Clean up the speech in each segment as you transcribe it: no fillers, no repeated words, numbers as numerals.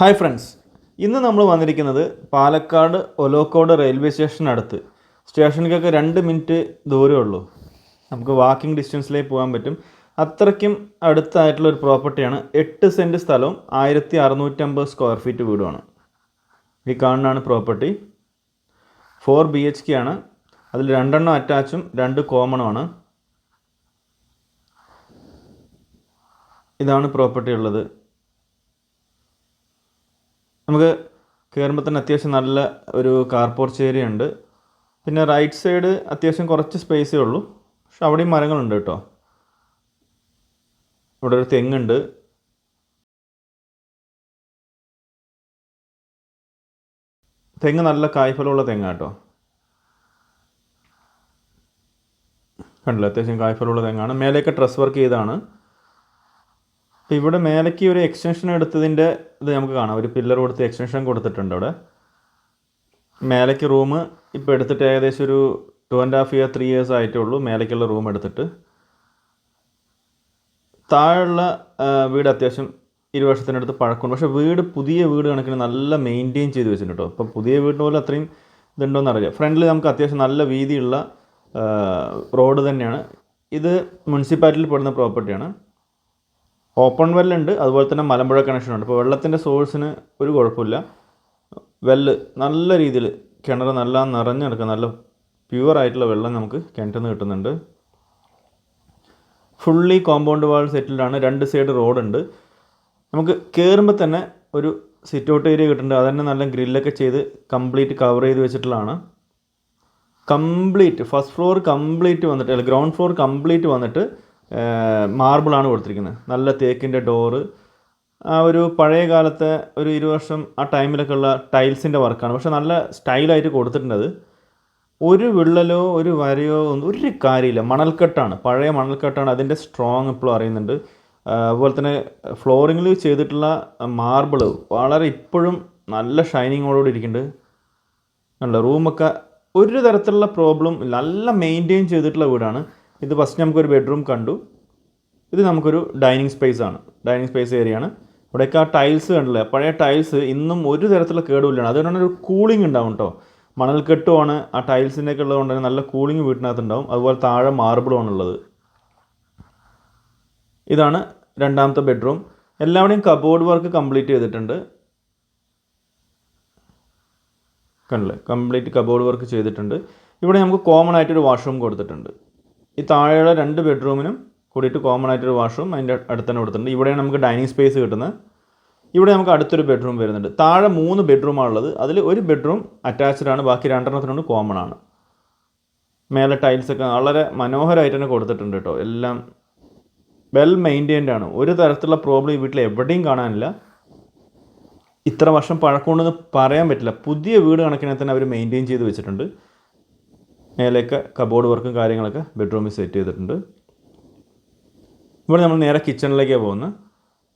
Hi friends, ഇന്ന് നമ്മൾ വന്നിരിക്കുന്നത് പാലക്കാട് ഒലോക്കോട് റെയിൽവേ സ്റ്റേഷനടുത്ത്. സ്റ്റേഷനിലേക്കൊക്കെ 2 മിനിറ്റ് ദൂരമേ ഉള്ളൂ. നമുക്ക് വാക്കിംഗ് ഡിസ്റ്റൻസിലേക്ക് പോകാൻ പറ്റും. അത്രയ്ക്കും അടുത്തായിട്ടുള്ള ഒരു പ്രോപ്പർട്ടിയാണ്. 8 സെൻറ്റ് സ്ഥലവും 1650 സ്ക്വയർ ഫീറ്റ് വീടുമാണ്. ഈ കാണുന്നതാണ് പ്രോപ്പർട്ടി. 4 BHK ആണ്. അതിൽ 2 അറ്റാച്ചും 2 കോമണുമാണ്. ഇതാണ് പ്രോപ്പർട്ടി ഉള്ളത്. നമുക്ക് കയറുമ്പോൾ തന്നെ അത്യാവശ്യം നല്ല ഒരു കാർ പോർച്ച് ഏരിയ ഉണ്ട്. പിന്നെ റൈറ്റ് സൈഡ് അത്യാവശ്യം കുറച്ച് സ്പേസേ ഉള്ളൂ, പക്ഷെ അവിടെയും മരങ്ങളുണ്ട് കേട്ടോ. ഇവിടെ ഒരു തെങ്ങുണ്ട്. തെങ്ങ് നല്ല കായ്ഫലമുള്ള തെങ്ങാണ് കേട്ടോ. കണ്ടില്ല, അത്യാവശ്യം കായ്ഫലമുള്ള തെങ്ങാണ്. മേലേക്ക് ഡ്രസ് വർക്ക് ചെയ്താണ്. അപ്പോൾ ഇവിടെ മേലേക്ക് ഒരു എക്സ്റ്റൻഷൻ എടുത്തതിൻ്റെ ഇത് നമുക്ക് കാണാം. ഒരു പില്ലർ കൊടുത്ത് എക്സ്റ്റൻഷൻ കൊടുത്തിട്ടുണ്ട് അവിടെ. മേലേക്ക് റൂം ഇപ്പോൾ എടുത്തിട്ട് ഏകദേശം ഒരു 2.5 year 3 years ആയിട്ടേ ഉള്ളൂ മേലേക്കുള്ള റൂം എടുത്തിട്ട്. താഴെയുള്ള വീട് അത്യാവശ്യം 20 വർഷത്തിനടുത്ത് പഴക്കമുണ്ട്. പക്ഷേ വീട് പുതിയ വീട് കണക്കിന് നല്ല മെയിൻറ്റെയിൻ ചെയ്ത് വെച്ചിട്ടുണ്ട് കേട്ടോ. അപ്പോൾ പുതിയ വീടിന് പോലെ അത്രയും ഇതുണ്ടോയെന്ന് അറിയില്ല. ഫ്രണ്ടിൽ നമുക്ക് അത്യാവശ്യം നല്ല വീതിയുള്ള റോഡ് തന്നെയാണ്. ഇത് മുനിസിപ്പാലിറ്റിയിൽ പെടുന്ന പ്രോപ്പർട്ടിയാണ്. ഓപ്പൺ വെല്ലുണ്ട്, അതുപോലെ തന്നെ മലമ്പുഴ കണക്ഷനുണ്ട്. ഇപ്പോൾ വെള്ളത്തിൻ്റെ സോഴ്സിന് ഒരു കുഴപ്പമില്ല. വെല്ല് നല്ല രീതിയിൽ കിണർ നല്ല നിറഞ്ഞെടുക്കുക, നല്ല പ്യുവറായിട്ടുള്ള വെള്ളം നമുക്ക് കിണറ്റിൽ നിന്ന് കിട്ടുന്നുണ്ട്. ഫുള്ളി കോമ്പൗണ്ട് വാൾ സെറ്റിൽഡാണ്. 2 സൈഡ് റോഡുണ്ട്. നമുക്ക് കയറുമ്പോൾ തന്നെ ഒരു സിറ്റ് ഔട്ട് ഏരിയ കിട്ടുന്നുണ്ട്. അതന്നെ നല്ല ഗ്രില്ലൊക്കെ ചെയ്ത് കംപ്ലീറ്റ് കവർ ചെയ്ത് വെച്ചിട്ടുള്ളതാണ്. കംപ്ലീറ്റ് ഫസ്റ്റ് ഫ്ലോർ കംപ്ലീറ്റ് വന്നിട്ട്, അല്ല ഗ്രൗണ്ട് ഫ്ലോർ കംപ്ലീറ്റ് വന്നിട്ട് മാർബിളാണ് കൊടുത്തിരിക്കുന്നത്. നല്ല തേക്കിൻ്റെ ഡോറ്. ആ ഒരു പഴയ കാലത്തെ ഒരു 20 വർഷം ആ ടൈമിലൊക്കെ ഉള്ള ടൈൽസിൻ്റെ വർക്കാണ്. പക്ഷെ നല്ല സ്റ്റൈലായിട്ട് കൊടുത്തിട്ടുണ്ട്. ഒരു വിള്ളലോ ഒരു വരയോ ഒന്നും ഒരു കാര്യമില്ല. മണൽക്കെട്ടാണ്, പഴയ മണൽക്കെട്ടാണ്. അതിൻ്റെ സ്ട്രോങ് ഇപ്പോഴും അറിയുന്നുണ്ട്. അതുപോലെ തന്നെ ഫ്ലോറിങ്ങിൽ ചെയ്തിട്ടുള്ള മാർബിൾ വളരെ ഇപ്പോഴും നല്ല ഷൈനിങ്ങോടുകൂടി ഇരിക്കുന്നുണ്ട്. നല്ല റൂമൊക്കെ ഒരു തരത്തിലുള്ള പ്രോബ്ലം നല്ല മെയിൻറ്റെയിൻ ചെയ്തിട്ടുള്ള വീടാണ്. ഇത് ഫസ്റ്റ് നമുക്കൊരു ബെഡ്റൂം കണ്ടു. ഇത് നമുക്കൊരു ഡൈനിങ് സ്പേസ് ആണ്. ഡൈനിങ് സ്പേസ് ഏരിയയാണ്. ഇവിടെയൊക്കെ ആ ടൈൽസ് കണ്ടില്ലേ, പഴയ ടൈൽസ് ഇന്നും ഒരു തരത്തിലുള്ള കേടുമില്ലാണ്. അതുകൊണ്ടാണ് ഒരു കൂളിംഗ് ഉണ്ടാവും കേട്ടോ. മണൽക്കെട്ടുമാണ് ആ ടൈൽസിൻ്റെയൊക്കെ ഉള്ളതുകൊണ്ട് തന്നെ നല്ല കൂളിംഗ് വീട്ടിനകത്ത് ഉണ്ടാവും. അതുപോലെ താഴെ മാർബിളുമാണ് ഉള്ളത്. ഇതാണ് രണ്ടാമത്തെ ബെഡ്റൂം. എല്ലാവരുടെയും കബോർഡ് വർക്ക് കംപ്ലീറ്റ് ചെയ്തിട്ടുണ്ട്. കണ്ടില്ലേ, കംപ്ലീറ്റ് കബോർഡ് വർക്ക് ചെയ്തിട്ടുണ്ട്. ഇവിടെ നമുക്ക് കോമൺ ആയിട്ടൊരു വാഷ്റൂം കൊടുത്തിട്ടുണ്ട്. ഈ താഴെയുള്ള 2 ബെഡ്റൂമിനും കൂടിയിട്ട് കോമൺ ആയിട്ടൊരു വാഷ്റൂം അതിൻ്റെ അടുത്ത് തന്നെ കൊടുത്തിട്ടുണ്ട്. ഇവിടെയാണ് നമുക്ക് ഡൈനിങ് സ്പേസ് കിട്ടുന്നത്. ഇവിടെ നമുക്ക് അടുത്തൊരു ബെഡ്റൂം വരുന്നുണ്ട്. താഴെ 3 ബെഡ്റൂമാണ് ഉള്ളത്. അതിൽ ഒരു ബെഡ്റൂം അറ്റാച്ച്ഡ് ആണ്, ബാക്കി 2 കോമൺ ആണ്. മേലെ ടൈൽസൊക്കെ വളരെ മനോഹരമായിട്ട് തന്നെ കൊടുത്തിട്ടുണ്ട് കേട്ടോ. എല്ലാം വെൽ മെയിൻറ്റെയിൻഡ് ആണ്. ഒരു തരത്തിലുള്ള പ്രോബ്ലം ഈ വീട്ടിൽ എവിടെയും കാണാനില്ല. ഇത്ര വർഷം പഴക്കമുണ്ടെന്ന് പറയാൻ പറ്റില്ല. പുതിയ വീട് കണക്കിനെ തന്നെ അവർ മെയിൻറ്റെയിൻ ചെയ്ത് വെച്ചിട്ടുണ്ട്. മേലേക്ക് കബോർഡ് വർക്കും കാര്യങ്ങളൊക്കെ ബെഡ്റൂമിൽ സെറ്റ് ചെയ്തിട്ടുണ്ട്. ഇവിടെ നമ്മൾ നേരെ കിച്ചണിലേക്കാണ് പോകുന്നത്.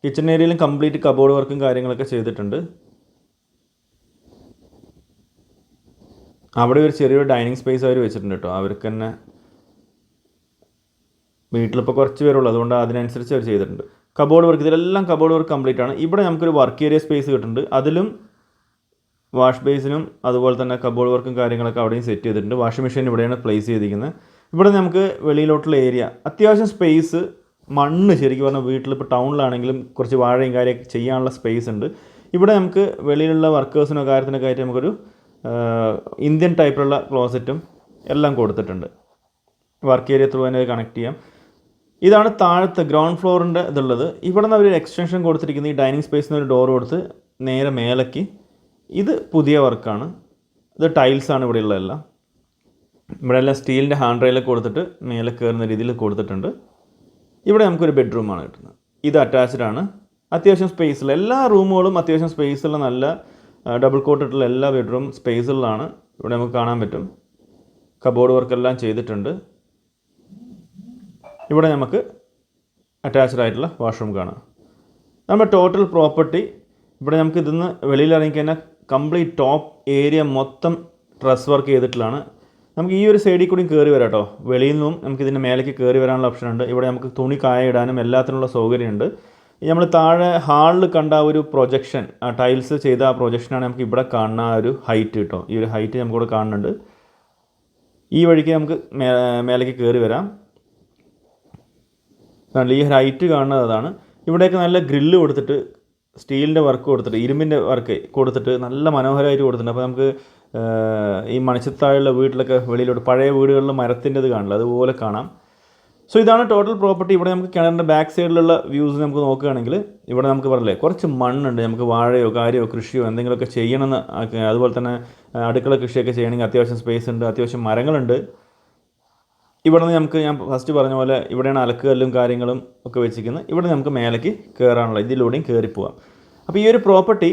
കിച്ചൺ ഏരിയയിലും കംപ്ലീറ്റ് കബോർഡ് വർക്കും കാര്യങ്ങളൊക്കെ ചെയ്തിട്ടുണ്ട്. അവിടെ ഒരു ചെറിയൊരു ഡൈനിങ് സ്പേസ് അവർ വെച്ചിട്ടുണ്ട് കേട്ടോ. അവർക്ക് തന്നെ വീട്ടിലിപ്പോൾ കുറച്ച് പേരുള്ളൂ, അതുകൊണ്ട് അതിനനുസരിച്ച് അവർ ചെയ്തിട്ടുണ്ട്. കബോർഡ് വർക്ക്, ഇതിലെല്ലാം കബോർഡ് വർക്ക് കംപ്ലീറ്റ് ആണ്. ഇവിടെ നമുക്കൊരു വർക്ക് ഏരിയ സ്പേസ് കിട്ടുന്നുണ്ട്. അതിലും വാഷ് ബേസിനും അതുപോലെ തന്നെ കബോർഡ് വർക്കും കാര്യങ്ങളൊക്കെ അവിടെയും സെറ്റ് ചെയ്തിട്ടുണ്ട്. വാഷിംഗ് മെഷീൻ ഇവിടെയാണ് പ്ലേസ് ചെയ്തിരിക്കുന്നത്. ഇവിടെ നമുക്ക് വെളിയിലോട്ടുള്ള ഏരിയ അത്യാവശ്യം സ്പേസ്, മണ്ണ് ശരിക്കും പറഞ്ഞാൽ വീട്ടിലിപ്പോൾ ടൗണിലാണെങ്കിലും കുറച്ച് വാഴയും കാര്യമൊക്കെ ചെയ്യാനുള്ള സ്പേസ് ഉണ്ട്. ഇവിടെ നമുക്ക് വെളിയിലുള്ള വർക്കേഴ്സിനോ കാര്യത്തിനൊക്കെ ആയിട്ട് നമുക്കൊരു ഇന്ത്യൻ ടൈപ്പിലുള്ള ക്ലോസറ്റും എല്ലാം കൊടുത്തിട്ടുണ്ട്. വർക്ക് ഏരിയ ത്രൂ തന്നെ കണക്ട് ചെയ്യാം. ഇതാണ് താഴത്തെ ഗ്രൗണ്ട് ഫ്ലോറിൻ്റെ ഇതുള്ളത്. ഇവിടെ നിന്ന് അവർ എക്സ്റ്റൻഷൻ കൊടുത്തിരിക്കുന്നത് ഈ ഡൈനിങ് സ്പേസിന് ഒരു ഡോർ കൊടുത്ത് നേരെ മേലേക്ക്. ഇത് പുതിയ വർക്കാണ്. ഇത് ടൈൽസാണ് ഇവിടെയുള്ളതെല്ലാം. ഇവിടെ എല്ലാം സ്റ്റീലിൻ്റെ ഹാൻഡ് റെയിലൊക്കെ കൊടുത്തിട്ട് മേലെ കയറുന്ന രീതിയിൽ കൊടുത്തിട്ടുണ്ട്. ഇവിടെ നമുക്കൊരു ബെഡ്റൂമാണ് കിട്ടുന്നത്. ഇത് അറ്റാച്ച്ഡ് ആണ്. അത്യാവശ്യം സ്പേസുള്ള എല്ലാ റൂമുകളും അത്യാവശ്യം സ്പേസുള്ള നല്ല ഡബിൾ കോട്ടിട്ടുള്ള എല്ലാ ബെഡ്റൂം സ്പേസുള്ളതാണ്. ഇവിടെ നമുക്ക് കാണാൻ പറ്റും. കബോർഡ് വർക്കെല്ലാം ചെയ്തിട്ടുണ്ട്. ഇവിടെ നമുക്ക് അറ്റാച്ച്ഡ് ആയിട്ടുള്ള വാഷ്റൂം കാണാം. നമ്മുടെ ടോട്ടൽ പ്രോപ്പർട്ടി ഇവിടെ നമുക്ക് ഇതിന്ന് വെളിയിൽ ഇറങ്ങിക്കഴിഞ്ഞാൽ കംപ്ലീറ്റ് ടോപ്പ് ഏരിയ മൊത്തം ഡ്രസ് വർക്ക് ചെയ്തിട്ടുള്ളതാണ്. നമുക്ക് ഈ ഒരു സൈഡിൽ കൂടി കയറി വരാം കേട്ടോ. വെളിയിൽ നിന്നും നമുക്ക് ഇതിൻ്റെ മേലേക്ക് കയറി വരാനുള്ള ഓപ്ഷൻ ഉണ്ട്. ഇവിടെ നമുക്ക് തുണി കായ ഇടാനും എല്ലാത്തിനുള്ള സൗകര്യമുണ്ട്. നമ്മൾ താഴെ ഹാളിൽ കണ്ട ഒരു പ്രൊജക്ഷൻ, ആ ടൈൽസ് ചെയ്ത ആ പ്രൊജക്ഷനാണ് നമുക്ക് ഇവിടെ കാണുന്ന ആ ഒരു ഹൈറ്റ് കേട്ടോ. ഈ ഒരു ഹൈറ്റ് നമുക്കിവിടെ കാണുന്നുണ്ട്. ഈ വഴിക്ക് നമുക്ക് മേലേക്ക് കയറി വരാം. ഈ ഹൈറ്റ് കാണുന്നത് അതാണ്. ഇവിടെയൊക്കെ നല്ല ഗ്രില്ല് കൊടുത്തിട്ട്, സ്റ്റീലിൻ്റെ വർക്ക് കൊടുത്തിട്ട്, ഇരുമ്പിൻ്റെ വർക്ക് കൊടുത്തിട്ട് നല്ല മനോഹരമായിട്ട് കൊടുത്തിട്ടുണ്ട്. അപ്പോൾ നമുക്ക് ഈ മണിച്ചിത്താഴുള്ള വീട്ടിലൊക്കെ വെളിയിലോട്ട് പഴയ വീടുകളിൽ മരത്തിൻ്റെത് കാണില്ല, അതുപോലെ കാണാം. സോ ഇതാണ് ടോട്ടൽ പ്രോപ്പർട്ടി. ഇവിടെ നമുക്ക് കിണറിൻ്റെ ബാക്ക് സൈഡിലുള്ള വ്യൂസ് നമുക്ക് നോക്കുകയാണെങ്കിൽ ഇവിടെ നമുക്ക് പറഞ്ഞില്ലേ കുറച്ച് മണ്ണുണ്ട്. നമുക്ക് വാഴയോ കാര്യമോ കൃഷിയോ എന്തെങ്കിലുമൊക്കെ ചെയ്യണമെന്ന്, അതുപോലെ തന്നെ അടുക്കള കൃഷിയൊക്കെ ചെയ്യണമെങ്കിൽ അത്യാവശ്യം സ്പേസ് ഉണ്ട്, അത്യാവശ്യം മരങ്ങളുണ്ട്. ഇവിടെ നിന്ന് നമുക്ക്, ഞാൻ ഫസ്റ്റ് പറഞ്ഞ പോലെ ഇവിടെയാണ് അലക്കുകല്ലും കാര്യങ്ങളും ഒക്കെ വെച്ചിരിക്കുന്നത്. ഇവിടെ നമുക്ക് മേലേക്ക് കയറാനുള്ള, ഇതിലൂടെയും കയറിപ്പോവാം. അപ്പോൾ ഈ ഒരു പ്രോപ്പർട്ടി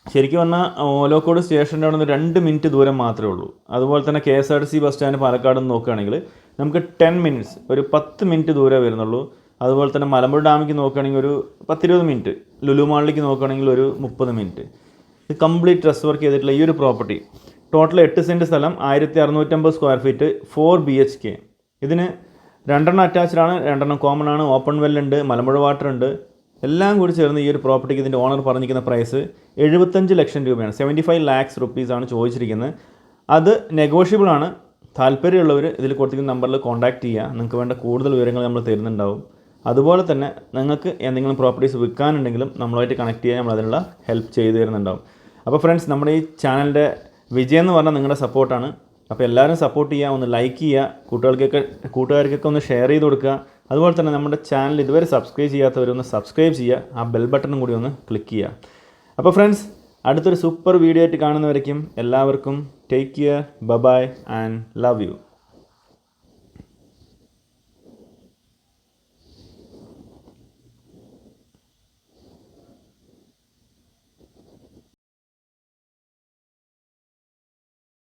ശരിക്കും പറഞ്ഞാൽ ഓലോക്കോട് സ്റ്റേഷൻ്റെ അവിടെ നിന്ന് 2 മിനിറ്റ് ദൂരം മാത്രമേ ഉള്ളൂ. അതുപോലെ തന്നെ KSRTC ബസ് സ്റ്റാൻഡ് പാലക്കാട് നിന്ന് നോക്കുകയാണെങ്കിൽ നമുക്ക് 10 മിനിറ്റ്സ്, ഒരു 10 മിനിറ്റ് ദൂരമേ വരുന്നുള്ളൂ. അതുപോലെ തന്നെ മലമ്പുഴ ഡാമിലേക്ക് നോക്കുകയാണെങ്കിൽ ഒരു 10-20 മിനിറ്റ്, ലുലു മാളിലേക്ക് നോക്കുകയാണെങ്കിൽ ഒരു 30 മിനിറ്റ്. ഇത് കംപ്ലീറ്റ് ഡ്രസ് വർക്ക് ചെയ്തിട്ടുള്ള ഈ ഒരു പ്രോപ്പർട്ടി ടോട്ടൽ 8 സെൻറ്റ് സ്ഥലം, 1650 സ്ക്വയർ ഫീറ്റ്, 4 BHK. ഇതിന് 2 അറ്റാച്ച്ഡ് ആണ്, 2 കോമൺ ആണ്, ഓപ്പൺ വെല്ലുണ്ട്, മലമ്പുഴ വാട്ടർ ഉണ്ട്. എല്ലാം കൂടി ചേർന്ന് ഈ ഒരു പ്രോപ്പർട്ടിക്ക് ഇതിൻ്റെ ഓണർ പറഞ്ഞിരിക്കുന്ന പ്രൈസ് 75 ലക്ഷം രൂപയാണ്. 75 lakhs rupees ചോദിച്ചിരിക്കുന്നത്. അത് നെഗോഷ്യബിൾ ആണ്. താല്പര്യമുള്ളവർ ഇതിൽ കൊടുത്തിരിക്കുന്ന നമ്പറിൽ കോൺടാക്റ്റ് ചെയ്യുക. നിങ്ങൾക്ക് വേണ്ട കൂടുതൽ വിവരങ്ങൾ നമ്മൾ തരുന്നുണ്ടാവും. അതുപോലെ തന്നെ നിങ്ങൾക്ക് എന്തെങ്കിലും പ്രോപ്പർട്ടീസ് വിൽക്കാനുണ്ടെങ്കിലും നമ്മളുമായിട്ട് കണക്ട് ചെയ്യാൻ നമ്മൾ അതിനുള്ള ഹെൽപ്പ് ചെയ്തു തരുന്നുണ്ടാവും. അപ്പോൾ ഫ്രണ്ട്സ്, നമ്മുടെ ഈ ചാനലിൻ്റെ വിജയം എന്ന് പറഞ്ഞാൽ നിങ്ങളുടെ സപ്പോർട്ടാണ്. അപ്പോൾ എല്ലാവരും സപ്പോർട്ട് ചെയ്യുക, ഒന്ന് ലൈക്ക് ചെയ്യുക, കൂട്ടുകാർക്കൊക്കെ ഒന്ന് ഷെയർ ചെയ്ത് കൊടുക്കുക. അതുപോലെ തന്നെ നമ്മുടെ ചാനൽ ഇതുവരെ സബ്സ്ക്രൈബ് ചെയ്യാത്തവരൊന്ന് സബ്സ്ക്രൈബ് ചെയ്യുക, ആ ബെൽ ബട്ടണും കൂടി ഒന്ന് ക്ലിക്ക് ചെയ്യുക. അപ്പോൾ ഫ്രണ്ട്സ്, അടുത്തൊരു സൂപ്പർ വീഡിയോ ആയിട്ട് കാണുന്നവരേക്കും എല്ലാവർക്കും take care, bye and love U.